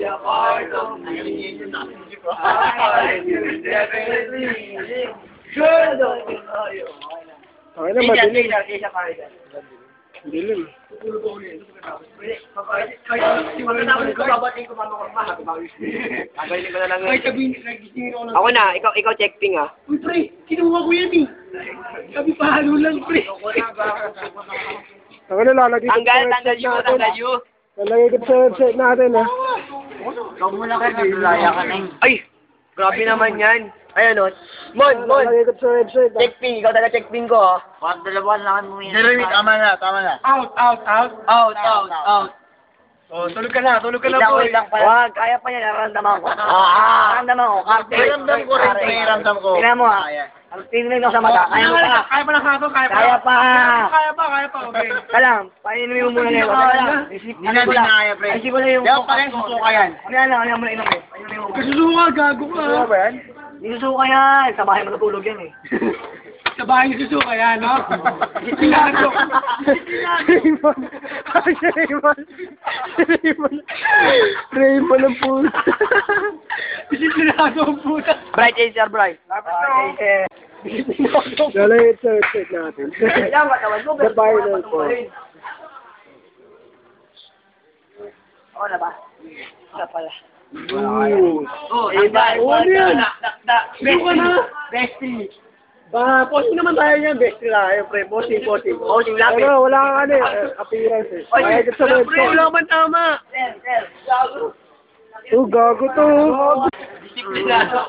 a part of me. I will definitely. Sure, don't you know you. Okay na, madilim. Kaya pa rin. Dilim. Ako na, ikaw check-ping ah. Uy, pre, kinuha ko yan eh. Sabi pahalo lang, pre. Ako na, lalagay ko Tanggal you. Lalagay ko sa website natin, ha. Ikaw muna kayo, nagulaya ka na. Ay, grabe naman yan. Ayan o. Mon, Lalagay ko sa website, ha. check-ping. Ikaw taga check-ping ko ah. Bakit dalawa lang mo yan? Jeremy, tama na. Out. Oh, tulog ka na, boy. Wag, kaya pa yan. Nararamdaman ko. Nararamdaman ko. Ramdam ko rin, ramdam ko. Tingnan mo ah. Ang tingin lang sa mata. Kaya mo pa. Kaya pa lang ako, kaya pa. Kaya pa. Kaya pa, okay. Kalang, painumin mo muna ngayon. Hindi na kaya, pre. Isip ko na yung... Dapat pa rin susuka yan. Ano mo na inom eh. Painumin mo muna. Kasusuka, gago ka. Ano ba yan? Hindi susuka yan. Sa bahay matutulog yan eh. Sa bahay ni Susuka yan, no? Sinado. Raymond ang puta. Sinado ang puta. Bright Acer, Bright. Lalagay ko sa website natin. Yan, matawan mo. The viral po. Oo na ba? Isa pala. Oh, iba. Oh, ano yan? Suka na. Bestie. Ba, posting naman tayo yan. Best tayo, pre. Posting. Posting lang. Pero wala kang ano appearance eh. Lalagay ko sa website. Wala man tama. Oh, gago to. Disiplinado.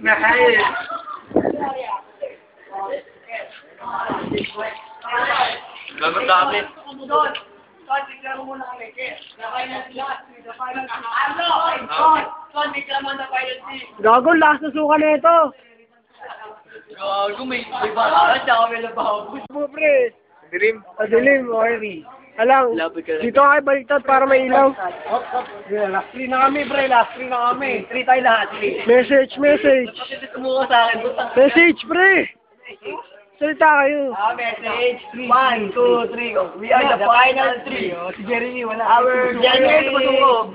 Mahal. Gagot dami. Gago, last na suka na ito. Gago, may barahan siya kami na bahabos. Pre. Dilim. Dilim, okay. Alang, dito kayo baliktad para may ilaw. Last 3 na kami, pre. Last 3 na kami. 3 tayo lahat. Message. Bakit tumuha sa akin? Message, pre. Salita kayo. Message. 1, 2, 3, go. We are the final 3. Si Jeremy, wala. Our Jeremy, tumutuko.